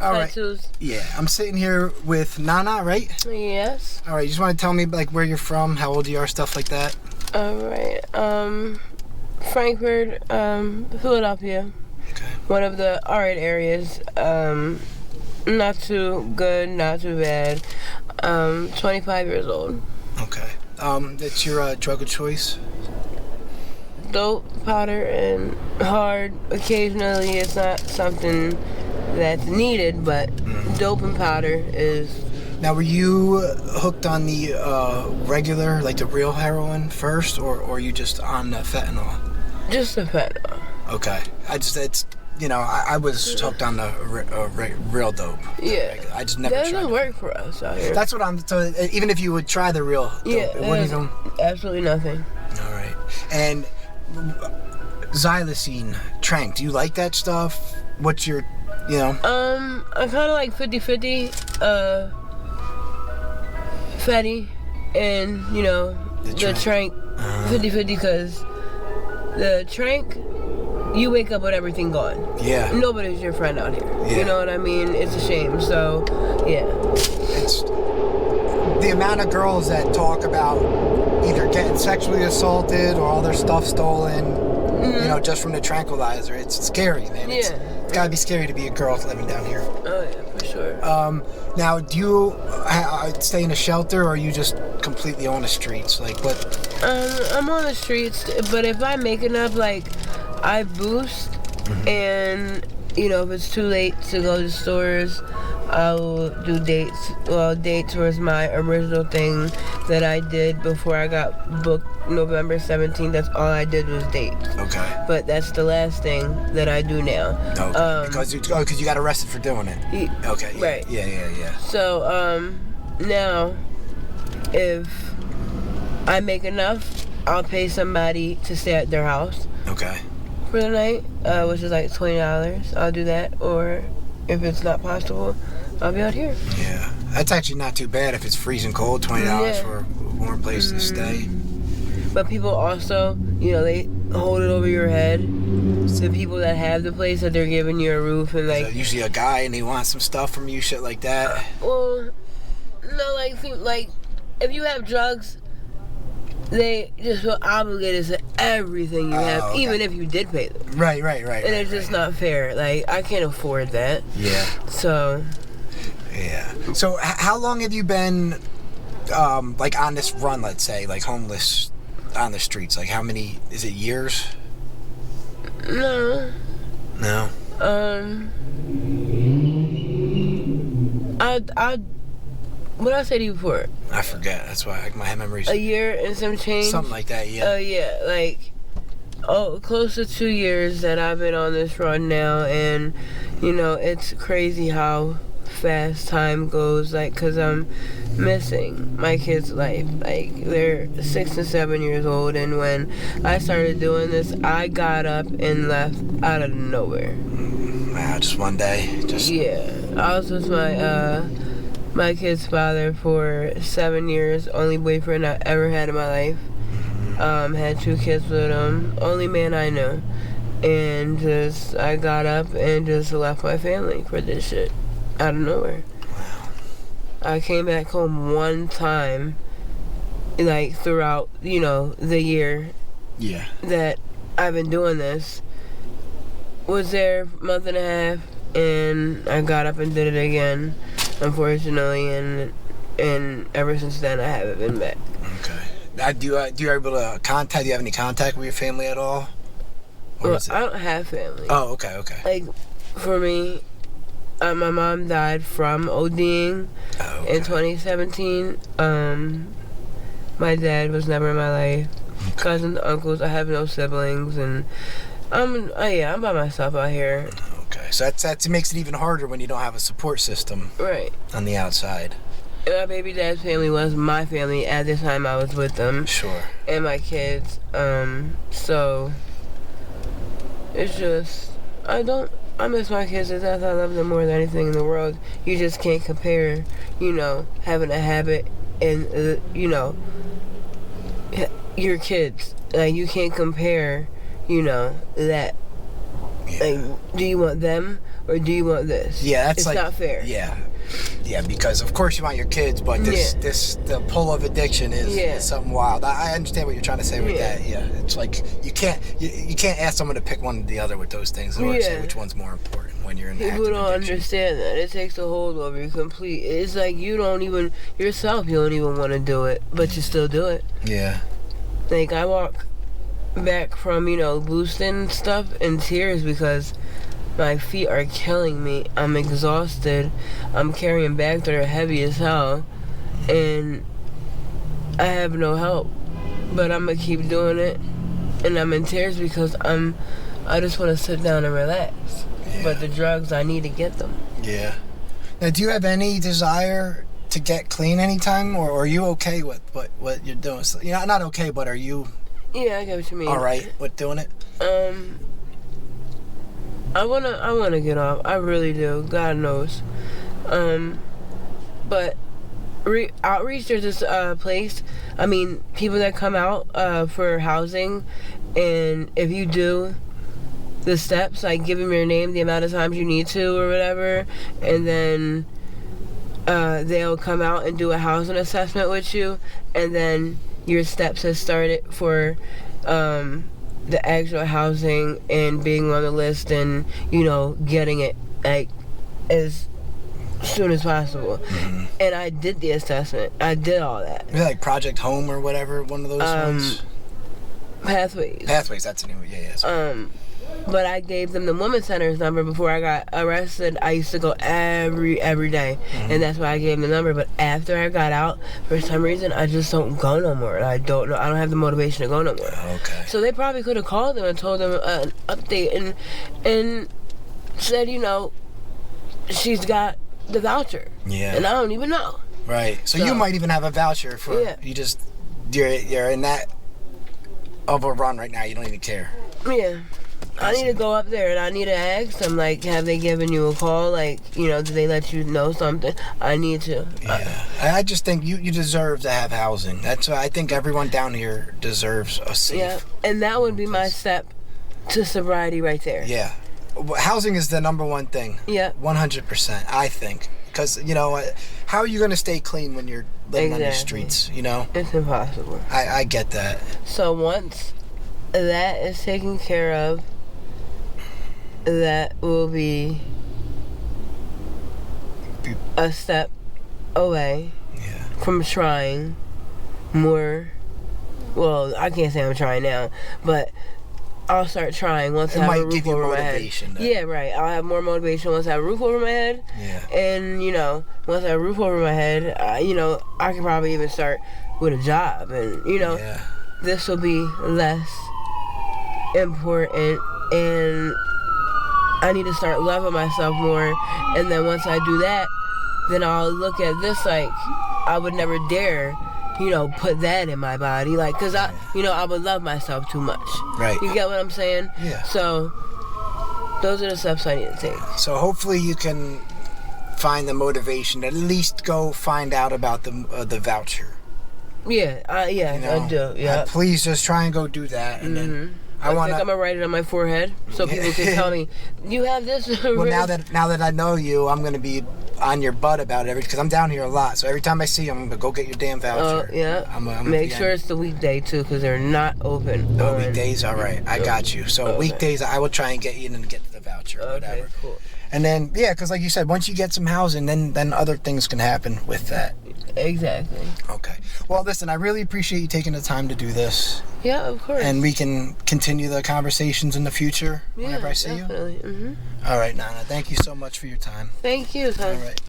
All right. Tattoos. Yeah, I'm sitting here with Nana, right? Yes. All right, you just want to tell me like where you're from, how old you are, stuff like that. All right. Frankfurt, Philadelphia. Okay. One of the alright areas. Not too good, not too bad. 25 years old. Okay. That's your drug of choice? Dope, powder, and hard. Occasionally, it's not something that's needed, but dope and powder is. Now, were you hooked on the regular, like the real heroin first, or you just on the fentanyl? Just the fentanyl. Okay. I was hooked on the real dope. Yeah. I just never tried That doesn't work for us out here. That's what so even if you would try the real dope, Yeah, it wouldn't even. Absolutely nothing. All right. And xylazine, trank, do you like that stuff? What's your, I'm kind of like 50-50, fatty, and, the trank 50-50, because the trank, you wake up with everything gone. Yeah. Nobody's your friend out here. Yeah. You know what I mean? It's a shame. So, yeah. It's the amount of girls that talk about either getting sexually assaulted or all their stuff stolen, just from the tranquilizer. It's scary, man. It's gotta be scary to be a girl living down here. Oh, yeah, for sure. Now, do you stay in a shelter, or are you just completely on the streets? Like, what? I'm on the streets, but if I make enough, like, I boost, and, if it's too late to go to stores, I'll do dates. Well, dates was my original thing that I did before I got booked November 17th. That's all I did was dates. Okay. But that's the last thing that I do now. Okay. Because you got arrested for doing it. Okay. Yeah, right. Yeah. So, now, if I make enough, I'll pay somebody to stay at their house. Okay. For the night, which is like $20. I'll do that, or if it's not possible, I'll be out here. Yeah, that's actually not too bad if it's freezing cold. $20 for a warm place to stay. But people also, they hold it over your head. So people that have the place, that they're giving you a roof and like. So usually a guy and he wants some stuff from you, shit like that. Well, no, like if you have drugs, they just feel obligated to everything you have, okay. even if you did pay them. Right. And it's just not fair. Like, I can't afford that. Yeah. So. Yeah. So how long have you been, like, on this run, let's say, like, homeless on the streets? Like, how many, is it years? No. What did I say to you before? I forget. That's why my memory's... A year and some change? Something like that, yeah. Yeah, like, close to 2 years that I've been on this run now, and, it's crazy how fast time goes, like, because I'm missing my kids' life. Like, they're 6 and 7 years old, and when I started doing this, I got up and left out of nowhere. Wow, just one day? Yeah. I was with my kid's father for 7 years, only boyfriend I ever had in my life. Had 2 kids with him, only man I knew. And I got up and just left my family for this shit, out of nowhere. Wow. I came back home one time, like, throughout, the year that I've been doing this. Was there a month and a half, and I got up and did it again, unfortunately, and ever since then I haven't been back. Okay. Do you able to contact? Do you have any contact with your family at all? Well, I don't have family. Oh, okay. Like, for me, my mom died from ODing in 2017. My dad was never in my life. Okay. Cousins, uncles. I have no siblings, and I'm by myself out here. Okay, so that makes it even harder when you don't have a support system. Right. On the outside. And my baby dad's family was my family at the time I was with them. Sure. And my kids. So it's just I miss my kids to death. I love them more than anything in the world. You just can't compare, having a habit and your kids. Like, you can't compare, that. Yeah. Like, do you want them or do you want this? Yeah, that's it's like, not fair. Yeah, because of course you want your kids, but the pull of addiction is something wild. I understand what you're trying to say with that. Yeah, it's like you can't ask someone to pick one or the other with those things, or say which one's more important when you're in the People don't addiction. understand that it takes a hold over you complete. It's like you don't even want to do it, but you still do it. Yeah. Like I walk back from boosting stuff in tears because my feet are killing me. I'm exhausted. I'm carrying bags that are heavy as hell, and I have no help. But I'm gonna keep doing it, and I'm in tears because I just want to sit down and relax. Yeah. But the drugs, I need to get them. Yeah. Now, do you have any desire to get clean anytime, or are you okay with what you're doing? So, not okay, but are you? Yeah, I get what you mean. All right with doing it? I wanna get off. I really do. God knows. But outreach, there's this place. I mean, people that come out for housing, and if you do the steps, like give them your name, the amount of times you need to, or whatever, and then they'll come out and do a housing assessment with you, and then your steps have started for the actual housing and being on the list and getting it like as soon as possible. Mm-hmm. And I did the assessment. I did all that. Maybe like Project Home or whatever, one of those ones. Pathways. That's the name of it. Yeah. But I gave them the Women's Center's number before I got arrested. I used to go every day, and that's why I gave them the number. But after I got out, for some reason, I just don't go no more. I don't know. I don't have the motivation to go no more. Okay. So they probably could have called them and told them an update and said, she's got the voucher. Yeah. And I don't even know. Right. So you might even have a voucher for you're in that of a run right now. You don't even care. Yeah. I need to go up there and I need to ask them, like, have they given you a call? Like, did they let you know something? I need to. Yeah. I just think you deserve to have housing. That's why I think everyone down here deserves a safe. Yeah, and that would be my step to sobriety right there. Yeah. Housing is the number one thing. Yeah. 100%, I think. Because, how are you going to stay clean when you're living on the streets, It's impossible. I get that. So once that is taken care of, that will be a step away from trying more. Well, I can't say I'm trying now, but I'll start trying once I have a roof over my head. Yeah, right. I'll have more motivation once I have a roof over my head. Yeah. And, once I have a roof over my head, I can probably even start with a job. And, this will be less important, and I need to start loving myself more. And then once I do that, then I'll look at this like I would never dare put that in my body, like, cause I would love myself too much. Right. You get what I'm saying? Yeah. So those are the steps I need to take. So hopefully you can find the motivation to at least go find out about the voucher. Yeah. I do. Yeah. Please just try and go do that, and then I think I'm gonna write it on my forehead so people can tell me you have this. Well, now that I know you, I'm gonna be on your butt about it because I'm down here a lot. So every time I see you, I'm gonna go get your damn voucher. I'm Make sure it's the weekday too, because they're not open. No, weekdays, all right. I got you. So weekdays, I will try and get you and get the voucher or whatever. Okay, cool. And then because like you said, once you get some housing, then other things can happen with that. Exactly. Okay. Well, listen, I really appreciate you taking the time to do this. Yeah, of course. And we can continue the conversations in the future whenever I see definitely. you. All right, Nana. Thank you so much for your time. Thank you, son. All right.